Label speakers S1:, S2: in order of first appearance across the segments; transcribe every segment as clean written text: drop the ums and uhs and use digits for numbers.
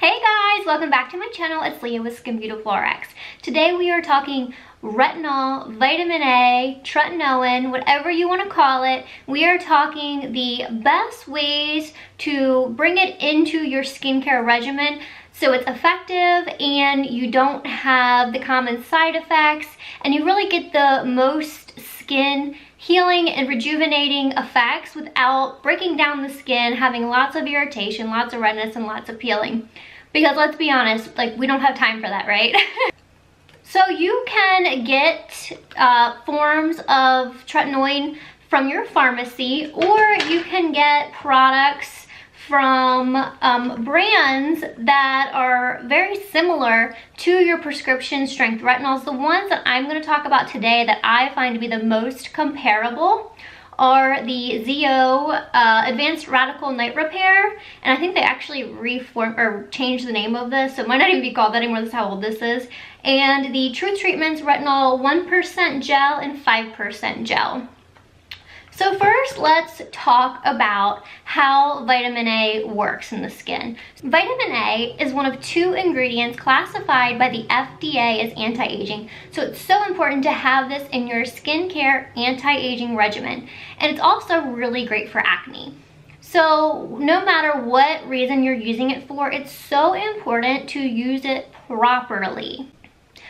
S1: Hey guys, welcome back to my channel. It's Leah with Skin Beautiful RX. Today we are talking retinol, vitamin A, tretinoin, whatever you want to call it. We are talking the best ways to bring it into your skincare regimen so it's effective and you don't have the common side effects and you really get the most skin healing and rejuvenating effects without breaking down the skin, having lots of irritation, lots of redness, and lots of peeling. Because let's be honest, like, we don't have time for that, right? So you can get forms of tretinoin from your pharmacy, or you can get products from brands that are very similar to your prescription strength retinols. The ones that I'm going to talk about today that I find to be the most comparable are the Advanced Radical Night Repair, and I think they actually reformed or changed the name of this, so it might not even be called that anymore. This is how old this is. And the Treatments Retinol 1% Gel and 5% Gel. So first, let's talk about how vitamin A works in the skin. Vitamin A is one of 2 ingredients classified by the FDA as anti-aging. So it's so important to have this in your skincare anti-aging regimen. And it's also really great for acne. So no matter what reason you're using it for, it's so important to use it properly.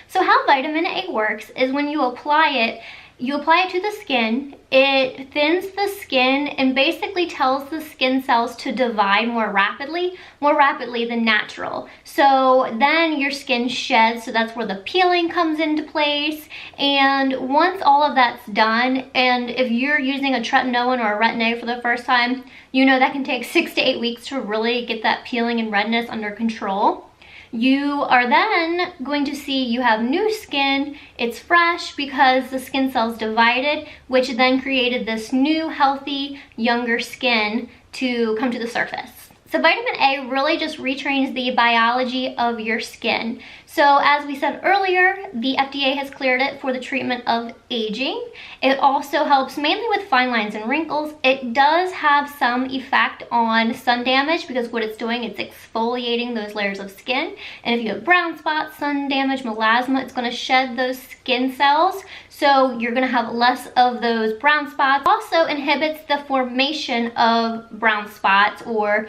S1: So how vitamin A works is when you apply it to the skin, it thins the skin and basically tells the skin cells to divide more rapidly than natural. So then your skin sheds, so that's where the peeling comes into place. And once all of that's done, and if you're using a tretinoin or a Retin-A for the first time, you know that can take 6 to 8 weeks to really get that peeling and redness under control. You are then going to see you have new skin. It's fresh because the skin cells divided, which then created this new, healthy, younger skin to come to the surface. So vitamin A really just retrains the biology of your skin. So as we said earlier, the FDA has cleared it for the treatment of aging. It also helps mainly with fine lines and wrinkles. It does have some effect on sun damage because what it's doing, it's exfoliating those layers of skin. And if you have brown spots, sun damage, melasma, it's going to shed those skin cells. So you're going to have less of those brown spots. Also inhibits the formation of brown spots or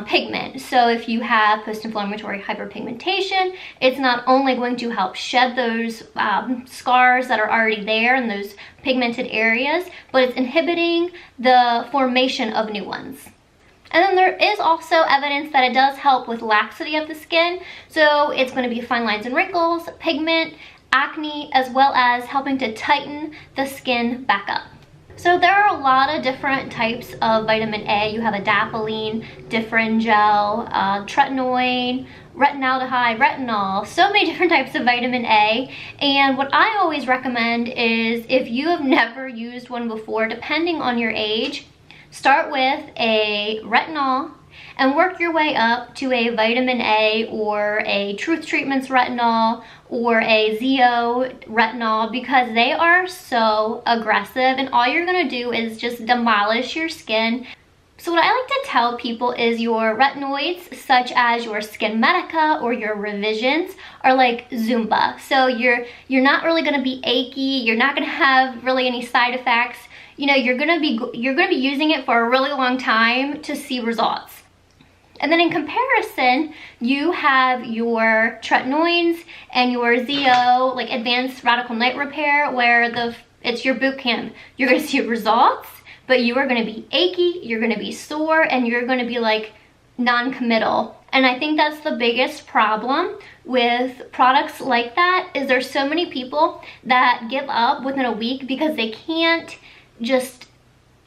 S1: pigment. So if you have post-inflammatory hyperpigmentation, it's not only going to help shed those scars that are already there in those pigmented areas, but it's inhibiting the formation of new ones. And then there is also evidence that it does help with laxity of the skin. So it's going to be fine lines and wrinkles, pigment, acne, as well as helping to tighten the skin back up. So there are a lot of different types of vitamin A. You have adapalene, differin gel, tretinoin, retinaldehyde, retinol, so many different types of vitamin A. And what I always recommend is, if you have never used one before, depending on your age, start with a retinol and work your way up to a vitamin A or a Truth Treatments Retinol or a ZOMedical, because they are so aggressive and all you're going to do is just demolish your skin. So what I like to tell people is your retinoids, such as your Stemfactor or your revisions, are like Zumba. So you're not really going to be achy, you're not going to have really any side effects. You know, you're going to be using it for a really long time to see results. And then in comparison, you have your tretinoins and your like Advanced Radical Night Repair, where it's your boot camp. You're going to see results, but you are going to be achy, you're going to be sore, and you're going to be like non-committal. And I think that's the biggest problem with products like that, is there's so many people that give up within a week because they can't just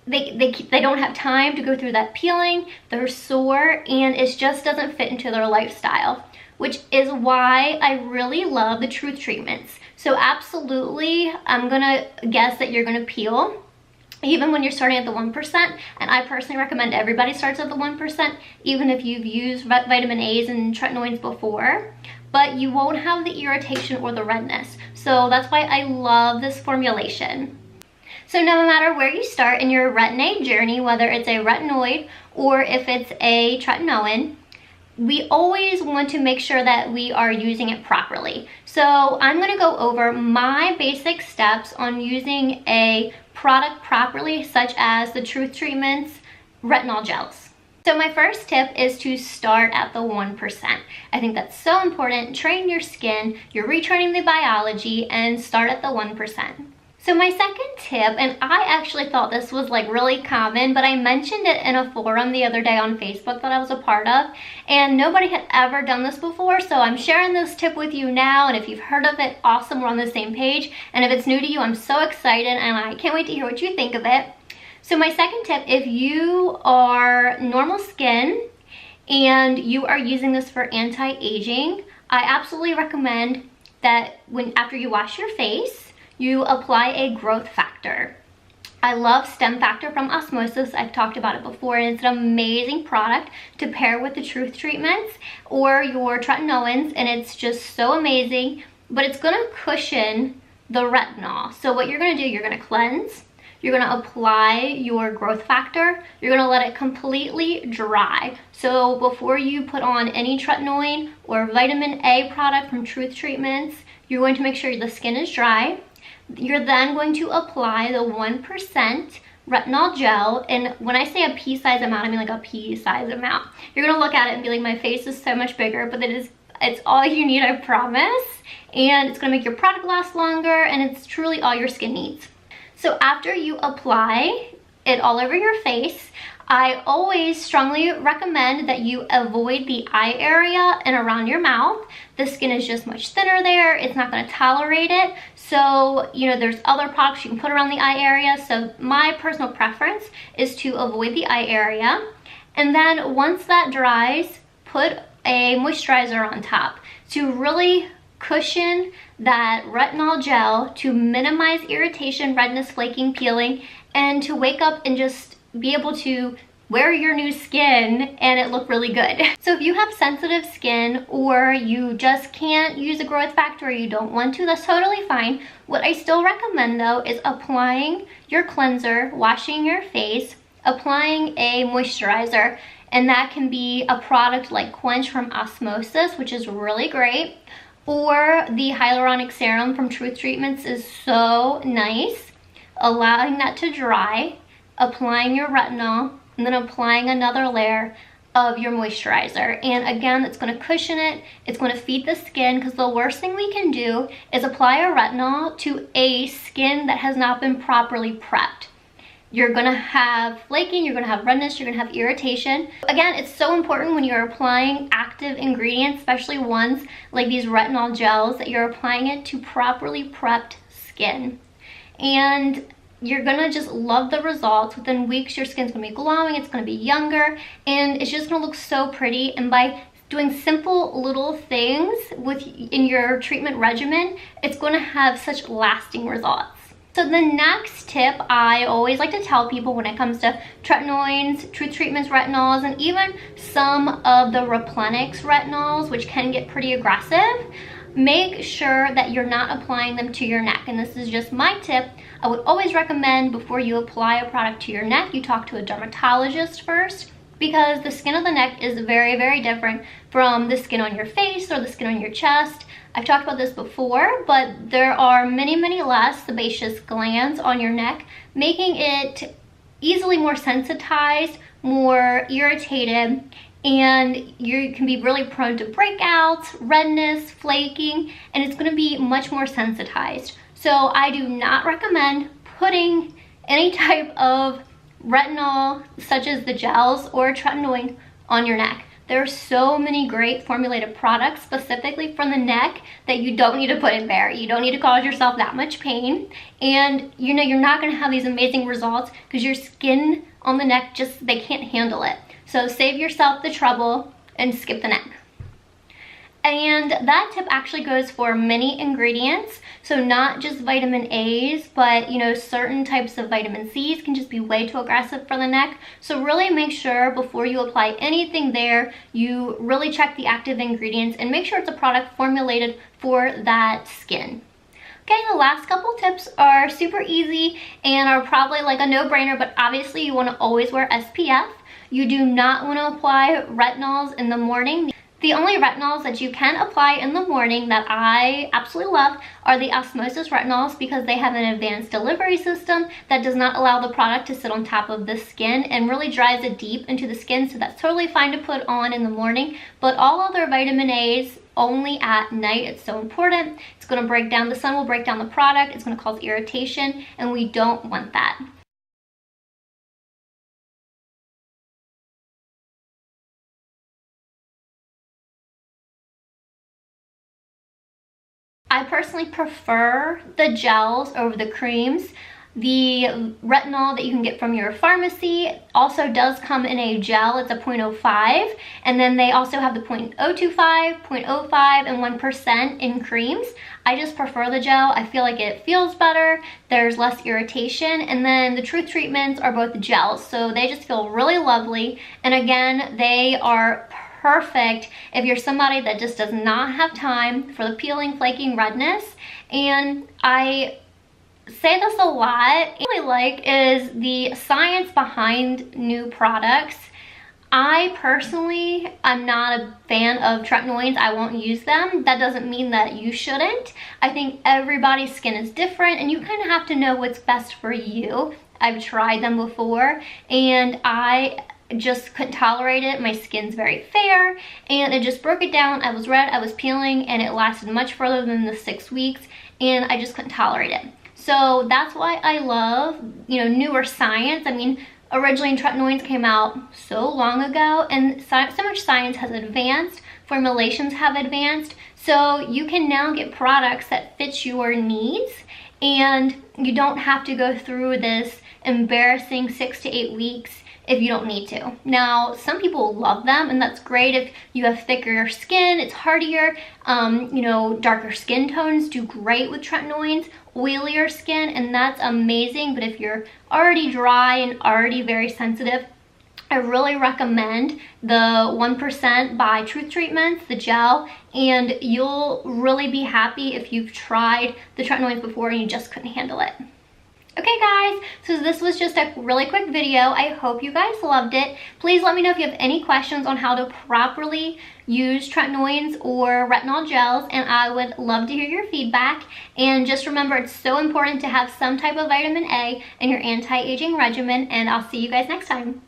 S1: they don't have time to go through that peeling, they're sore, and it just doesn't fit into their lifestyle, which is why I really love the Truth Treatments. So absolutely, I'm gonna guess that you're gonna peel even when you're starting at the 1%, and I personally recommend everybody starts at the 1%, even if you've used vitamin A's and tretinoins before, but you won't have the irritation or the redness. So that's why I love this formulation. So no matter where you start in your Retin-A journey, whether it's a retinoid or if it's a tretinoin, we always want to make sure that we are using it properly. So I'm going to go over my basic steps on using a product properly, such as the Truth Treatments Retinol Gels. So my first tip is to start at the 1%. I think that's so important. Train your skin, you're retraining the biology, and start at the 1%. So my second tip, and I actually thought this was like really common, but I mentioned it in a forum the other day on Facebook that I was a part of, and nobody had ever done this before, so I'm sharing this tip with you now, and if you've heard of it, awesome, we're on the same page, and if it's new to you, I'm so excited, and I can't wait to hear what you think of it. So my second tip, if you are normal skin and you are using this for anti-aging, I absolutely recommend that after you wash your face, you apply a growth factor. I love Stemfactor from Osmosis. I've talked about it before, and it's an amazing product to pair with the Truth Treatments or your Tretinoins, and it's just so amazing, but it's gonna cushion the retinol. So what you're gonna do, you're gonna cleanse, you're gonna apply your growth factor, you're gonna let it completely dry. So before you put on any tretinoin or vitamin A product from Truth Treatments, you're going to make sure the skin is dry. You're then going to apply the 1% retinol gel, and when I say a pea-sized amount, I mean like a pea-sized amount. You're gonna look at it and be like, my face is so much bigger, but it's all you need, I promise. And it's gonna make your product last longer, and it's truly all your skin needs. So after you apply it all over your face, I always strongly recommend that you avoid the eye area and around your mouth. The skin is just much thinner there. It's not going to tolerate it. So, you know, there's other products you can put around the eye area. So my personal preference is to avoid the eye area. And then once that dries, put a moisturizer on top to really cushion that retinol gel, to minimize irritation, redness, flaking, peeling, and to wake up and just be able to wear your new skin and it look really good. So if you have sensitive skin, or you just can't use a growth factor, or you don't want to, that's totally fine. What I still recommend though is applying your cleanser, washing your face, applying a moisturizer, and that can be a product like Quench from Osmosis, which is really great, or the Hyaluronic serum from Truth Treatments is so nice. Allowing that to dry, applying your retinol, and then applying another layer of your moisturizer. And again, it's going to cushion it, it's going to feed the skin, because the worst thing we can do is apply a retinol to a skin that has not been properly prepped. You're going to have flaking, you're going to have redness, you're going to have irritation. Again, it's so important when you're applying active ingredients, especially ones like these retinol gels, that you're applying it to properly prepped skin. And you're gonna just love the results. Within weeks, your skin's gonna be glowing, it's gonna be younger, and it's just gonna look so pretty. And by doing simple little things in your treatment regimen, it's gonna have such lasting results. So the next tip I always like to tell people when it comes to tretinoins, Truth Treatments retinols, and even some of the Replenix retinols, which can get pretty aggressive, make sure that you're not applying them to your neck. And this is just my tip. I would always recommend before you apply a product to your neck, you talk to a dermatologist first, because the skin of the neck is very, very different from the skin on your face or the skin on your chest. I've talked about this before, but there are many, many less sebaceous glands on your neck, making it easily more sensitized, more irritated, and you can be really prone to breakouts, redness, flaking, and it's going to be much more sensitized. So I do not recommend putting any type of retinol, such as the gels or tretinoin, on your neck. There are so many great formulated products specifically for the neck that you don't need to put in there. You don't need to cause yourself that much pain, and you know you're not going to have these amazing results because your skin on the neck they can't handle it. So save yourself the trouble and skip the neck. And that tip actually goes for many ingredients. So not just vitamin A's, but you know, certain types of vitamin C's can just be way too aggressive for the neck. So really make sure before you apply anything there, you really check the active ingredients and make sure it's a product formulated for that skin. Okay, the last couple tips are super easy and are probably like a no-brainer, but obviously you want to always wear SPF. You do not want to apply retinols in the morning. The only retinols that you can apply in the morning that I absolutely love are the Osmosis retinols, because they have an advanced delivery system that does not allow the product to sit on top of the skin and really drives it deep into the skin, so that's totally fine to put on in the morning. But all other vitamin A's only at night. It's so important. It's going to break down, the sun will break down the product, it's going to cause irritation, and we don't want that. I personally prefer the gels over the creams. The retinol that you can get from your pharmacy also does come in a gel. It's a 0.05, and then they also have the 0.025, 0.05, and 1% in creams. I just prefer the gel. I feel like it feels better, there's less irritation, and then the Truth treatments are both gels, so they just feel really lovely. And again, they are perfect if you're somebody that just does not have time for the peeling, flaking redness. And I say this a lot, what I like is the science behind new products. I personally am not a fan of tretinoins. I won't use them. That doesn't mean that you shouldn't. I think everybody's skin is different, and you kind of have to know what's best for you. I've tried them before, and I just couldn't tolerate it. My skin's very fair, and it just broke it down. I was red, I was peeling, and it lasted much further than the 6 weeks, and I just couldn't tolerate it. So that's why I love, you know, newer science. I mean, originally tretinoins came out so long ago, and so much science has advanced, formulations have advanced, so you can now get products that fit your needs, and you don't have to go through this embarrassing 6 to 8 weeks if you don't need to. Now, some people love them, and that's great if you have thicker skin, it's hardier. You know, darker skin tones do great with tretinoins, oilier skin, and that's amazing. But if you're already dry and already very sensitive, I really recommend the 1% by Truth Treatments, the gel, and you'll really be happy if you've tried the tretinoins before and you just couldn't handle it. Okay guys, so this was just a really quick video. I hope you guys loved it. Please let me know if you have any questions on how to properly use tretinoins or retinol gels, and I would love to hear your feedback. And just remember, it's so important to have some type of vitamin A in your anti-aging regimen, and I'll see you guys next time.